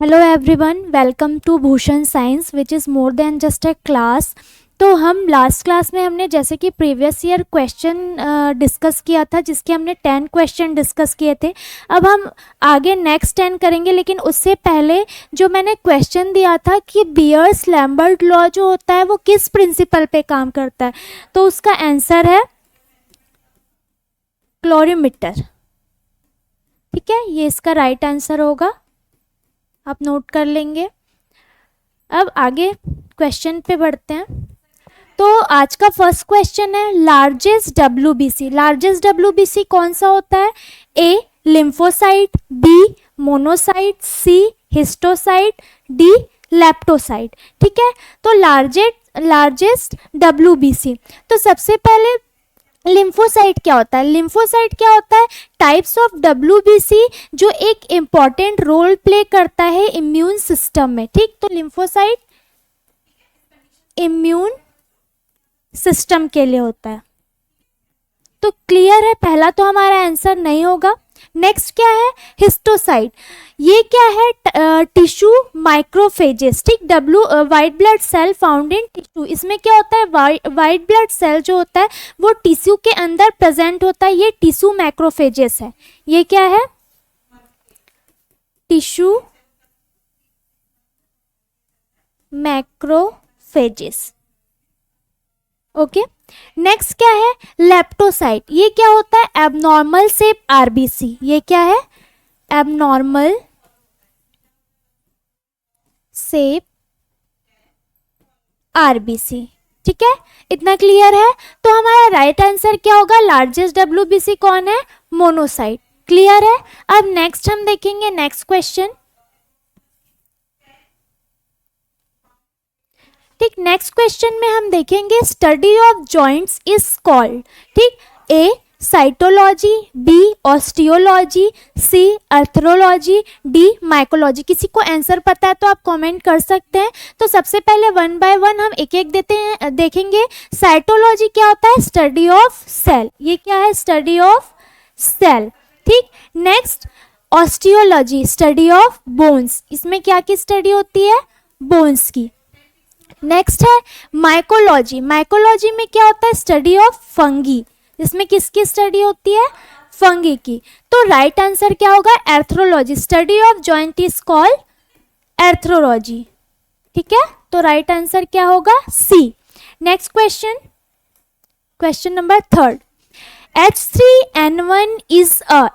Hello everyone, welcome to Bhushan science which is more than just a class. तो हम last class में हमने जैसे कि प्रीवियस ईयर क्वेश्चन डिस्कस किया था, जिसके हमने 10 क्वेश्चन डिस्कस किए थे। अब हम आगे नेक्स्ट 10 करेंगे, लेकिन उससे पहले जो मैंने क्वेश्चन दिया था कि बियर्स लैम्बर्ट लॉ जो होता है वो किस प्रिंसिपल पे काम करता है, तो उसका आंसर है क्लोरीमीटर। ठीक है, ये इसका राइट आंसर होगा, आप नोट कर लेंगे। अब आगे क्वेश्चन पे बढ़ते हैं। तो आज का फर्स्ट क्वेश्चन है लार्जेस्ट डब्ल्यूबीसी। लार्जेस्ट डब्ल्यूबीसी कौन सा होता है? ए लिम्फोसाइट, बी मोनोसाइट, सी हिस्टोसाइट, डी लेप्टोसाइट। ठीक है, तो लार्जेस्ट डब्ल्यूबीसी। तो सबसे पहले लिम्फोसाइट क्या होता है? लिम्फोसाइट क्या होता है? टाइप्स ऑफ डब्ल्यूबीसी जो एक इम्पॉर्टेंट रोल प्ले करता है इम्यून सिस्टम में। ठीक, तो लिम्फोसाइट इम्यून सिस्टम के लिए होता है। तो क्लियर है, पहला तो हमारा आंसर नहीं होगा। नेक्स्ट क्या है? हिस्टोसाइट। ये क्या है? Tissue macrophages. ठीक, white blood cell found in tissue. इसमें क्या होता है? वाइट ब्लड सेल जो होता है वो टिश्यू के अंदर प्रेजेंट होता है। ये टिश्यू माइक्रोफेजेस है। ये क्या है? Tissue macrophages. ओके, नेक्स्ट क्या है? लेप्टोसाइट। ये क्या होता है? Abnormal shape RBC. ये क्या है? Abnormal shape RBC. ठीक है, इतना क्लियर है। तो हमारा राइट आंसर क्या होगा? लार्जेस्ट डब्ल्यूबीसी कौन है? मोनोसाइट। क्लियर है। अब नेक्स्ट हम देखेंगे नेक्स्ट क्वेश्चन। ठीक, नेक्स्ट क्वेश्चन में हम देखेंगे study of joints is called. ठीक, ए साइटोलॉजी, बी ऑस्टियोलॉजी, सी अर्थरोलॉजी, डी माइकोलॉजी। किसी को आंसर पता है तो आप कमेंट कर सकते हैं। तो सबसे पहले वन बाय वन हम एक एक देखेंगे। साइटोलॉजी क्या होता है? Study of cell. ये क्या है? Study of cell. ठीक, next osteology, study of bones. इसमें क्या की स्टडी होती है? बोन्स की। नेक्स्ट है माइकोलॉजी। माइकोलॉजी में क्या होता है? Study of fungi. इसमें किसकी स्टडी होती है? फंगी की। तो राइट आंसर क्या होगा? Arthrology. Study of joint is called arthrology. ठीक है, तो राइट आंसर क्या होगा? C. Next question, question number third. H3N1 is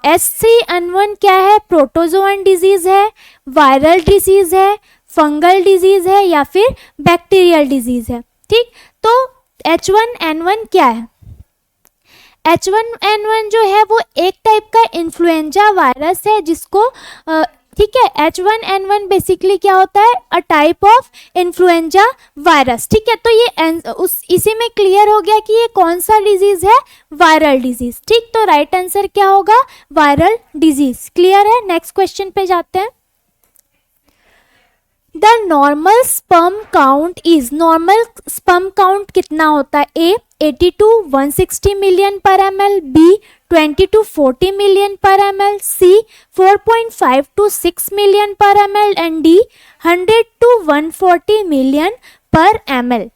H3N1 क्या है? प्रोटोजोअन डिजीज है, वायरल डिजीज है, फंगल डिजीज है, या फिर बैक्टीरियल डिजीज है। ठीक, तो H1N1 क्या है? H1N1 जो है वो एक टाइप का इन्फ्लुएंजा वायरस है जिसको ठीक है, H1N1 बेसिकली क्या होता है? A type of influenza virus. ठीक है, तो ये इसी में क्लियर हो गया कि ये कौन सा डिजीज है? Viral disease. ठीक, तो राइट आंसर क्या होगा? Viral disease. क्लियर है। नेक्स्ट क्वेश्चन पे जाते हैं। The normal sperm count is. Normal sperm count कितना होता है? ए 80 to 160 million per ml, B 20 to 40 million per ml, C 4.5 to 6 million per ml and D 100 to 140 million per ml।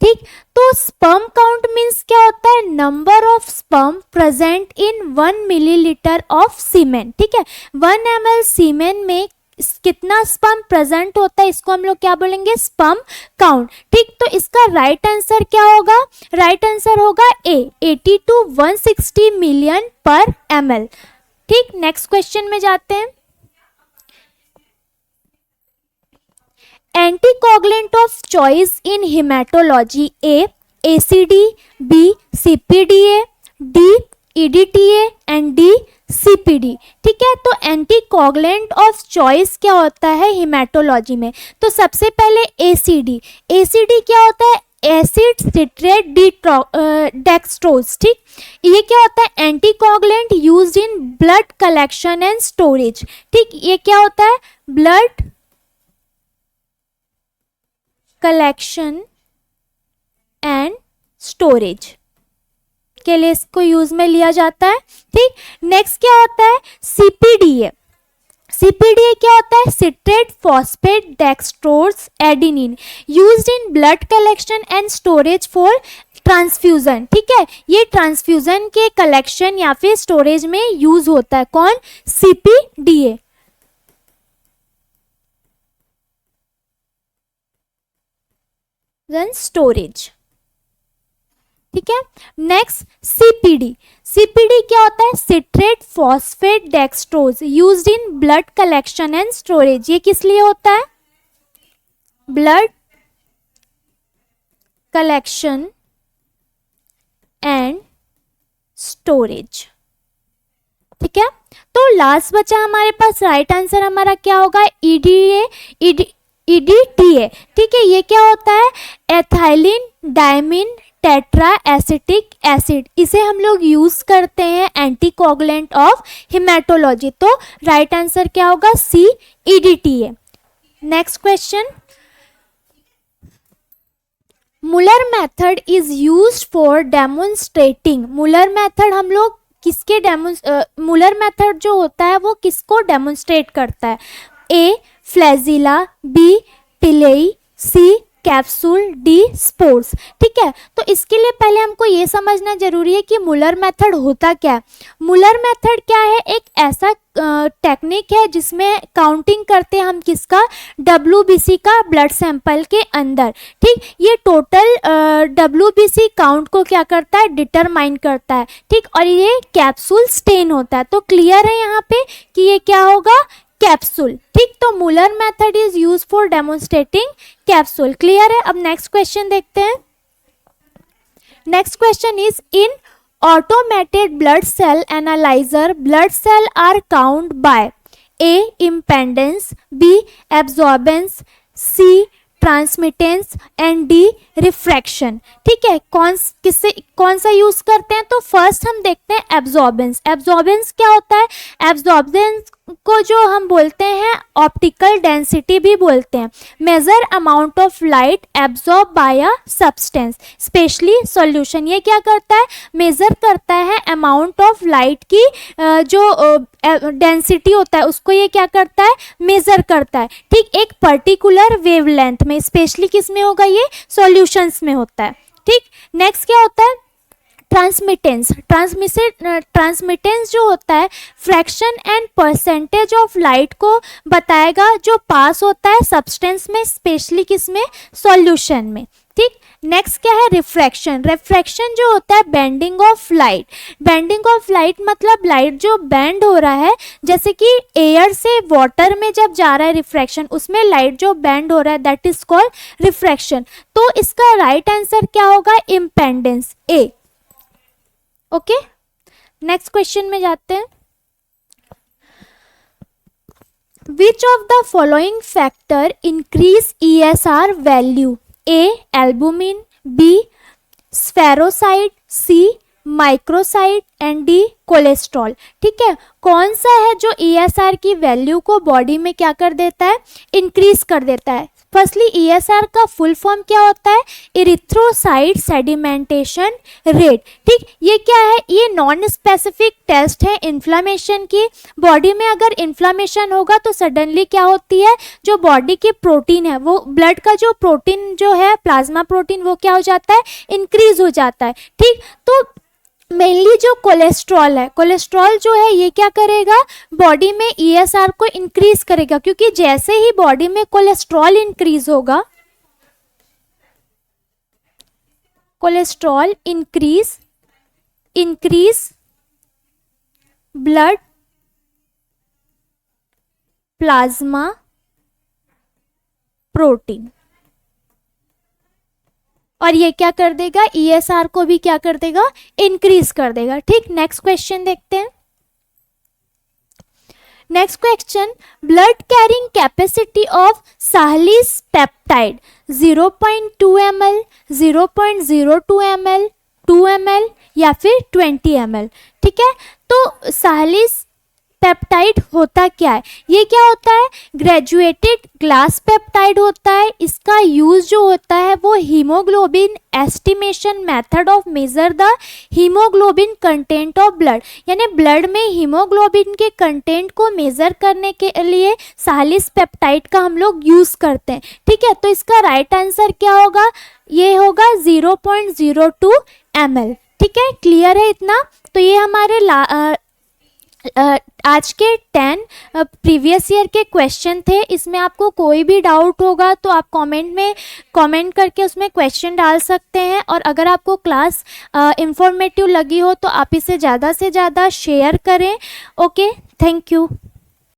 ठीक, तो sperm count means क्या होता है? Number of sperm present in 1 millilitre of semen. ठीक है, 1 ml सीमेन में कितना sperm present होता है, इसको हम लोग क्या बोलेंगे? Sperm count. ठीक, तो इसका राइट आंसर क्या होगा? राइट आंसर होगा A 80 to 160 million per ml। ठीक, नेक्स्ट क्वेश्चन में जाते हैं। Anticoagulant of choice in haematology. A ACD, B CPDA, D EDTA and D CPD. ठीक है, तो एंटीकोगुलेंट ऑफ चॉइस क्या होता है हेमाटोलॉजी में? तो सबसे पहले एसीडी। एसीडी क्या होता है? Acid citrate dextrose. ठीक, ये क्या होता है? Anticoagulant used in blood collection and storage. ठीक, ये क्या होता है? ब्लड कलेक्शन एंड स्टोरेज के लिए इसको यूज में लिया जाता है। ठीक, नेक्स्ट क्या होता है? सीपीडीए। सीपीडीए क्या होता है? है citrate phosphate dextrose adenine, used in blood collection and storage for transfusion. ठीक है, ये ट्रांसफ्यूजन के कलेक्शन या फिर स्टोरेज में यूज होता है। कौन? CPDA। Then storage. ठीक है, नेक्स्ट CPD। CPD क्या होता है? Citrate phosphate dextrose, used in blood collection and storage. ये किस लिए होता है? Blood collection and storage. ठीक है, तो लास्ट बचा हमारे पास राइट आंसर हमारा क्या होगा? EDTA। ठीक है, ये क्या होता है? Ethylene diamine tetra acetic acid. इसे हम लोग यूज करते हैं एंटीकोगुलेंट ऑफ हेमाटोलॉजी। तो राइट आंसर क्या होगा? C, EDTA। Next question, Muller method is used for demonstrating. Muller method हम लोग किसके मुलर मेथड जो होता है वो किसको डेमोन्स्ट्रेट करता है? A, flagella, B, पिलेई, C, capsule, D, spores. ठीक है, तो इसके लिए पहले हमको ये समझना जरूरी है कि मुलर मेथड होता क्या है। मुलर मेथड क्या है? एक ऐसा टेक्निक है जिसमें काउंटिंग करते हैं हम किसका? WBC का ब्लड सैंपल के अंदर। ठीक, ये टोटल WBC काउंट को क्या करता है? डिटरमाइन करता है। ठीक, और ये कैप्सूल स्टेन होता है। तो क्लियर है यहाँ पे कि ये क्या होगा? कैप्सूल। ठीक, तो Muller method is use for demonstrating capsule. Clear है? अब नेक्स्ट क्वेश्चन देखते हैं। Next question is in automated blood cell analyzer, blood cell are count by A, impedance, B, absorbance, C, transmittance and D, refraction. ठीक है, कौन सा use करते हैं? तो फर्स्ट हम देखते हैं एब्जॉर्बेंस। एब्जॉर्बेंस क्या होता है? एब्जॉर्बेंस को जो हम बोलते हैं ऑप्टिकल डेंसिटी भी बोलते हैं। Major amount of light absorb by a substance specially solution. ये क्या करता है? मेजर करता है अमाउंट ऑफ लाइट की जो डेंसिटी होता है उसको ये क्या करता है? मेजर करता है। ठीक, एक पर्टिकुलर वेवलेंथ में, स्पेशली किस में होगा? ये सॉल्यूशंस में होता है। ठीक, नेक्स्ट क्या होता है? ट्रांसमिटेंस। ट्रांसमिटेंस जो होता है fraction and percentage of light को बताएगा जो पास होता है सब्सटेंस में, स्पेशली किस में? सॉल्यूशन में। ठीक, नेक्स्ट क्या है? रिफ्रैक्शन। रिफ्रैक्शन जो होता है bending of light. Bending of light मतलब लाइट जो बेंड हो रहा है, जैसे कि एयर से वाटर में जब जा रहा है रिफ्रैक्शन, उसमें लाइट जो बेंड हो रहा है दैट इज कॉल्ड रिफ्रैक्शन। तो इसका राइट आंसर क्या होगा? Impedance, A। Okay, next question में जाते हैं। Which of the following factor increase ESR value? A, albumin, B, spherocyte, C, microcyte and D, cholesterol. ठीक है, कौन सा है जो ESR की वैल्यू को बॉडी में क्या कर देता है? इंक्रीज कर देता है। फर्स्टली ESR का फुल फॉर्म क्या होता है? Erythrocyte sedimentation rate. ठीक, ये क्या है? ये नॉन स्पेसिफिक टेस्ट है इन्फ्लामेशन की। बॉडी में अगर इन्फ्लामेशन होगा तो सडनली क्या होती है? जो बॉडी की प्रोटीन है, वो ब्लड का जो प्रोटीन जो है प्लाज्मा प्रोटीन, वो क्या हो जाता है? इंक्रीज हो जाता है। ठीक, तो मेनली जो कोलेस्ट्रॉल है, कोलेस्ट्रॉल जो है ये क्या करेगा? बॉडी में ESR को इंक्रीज करेगा, क्योंकि जैसे ही बॉडी में कोलेस्ट्रॉल इंक्रीज होगा, cholesterol increase blood plasma protein, और ये क्या कर देगा? ESR को भी क्या कर देगा? इंक्रीज कर देगा। ठीक, नेक्स्ट क्वेश्चन देखते हैं। Next question, blood carrying capacity of Sahli's pipette 0.2 ml, 0.02 ml, 2 ml या फिर 20 ml। ठीक है, तो साहलीस पेप्टाइड होता क्या है? ये क्या होता है? ग्रेजुएटेड ग्लास पेप्टाइड होता है, इसका यूज जो होता है वो haemoglobin estimation method of measure the haemoglobin content of blood, यानी ब्लड में हीमोग्लोबिन के कंटेंट को मेजर करने के लिए सालिस पेप्टाइड का हम लोग यूज करते हैं। ठीक है, तो इसका राइट आंसर क्या होगा, ये होगा 0.02 ml। ठीक है, क्लियर है इतना। तो ये हमारे आज के 10 प्रीवियस ईयर के क्वेश्चन थे। इसमें आपको कोई भी डाउट होगा तो आप कमेंट करके उसमें क्वेश्चन डाल सकते हैं। और अगर आपको क्लास इंफॉर्मेटिव लगी हो तो आप इसे ज़्यादा से ज़्यादा शेयर करें। Okay, thank you.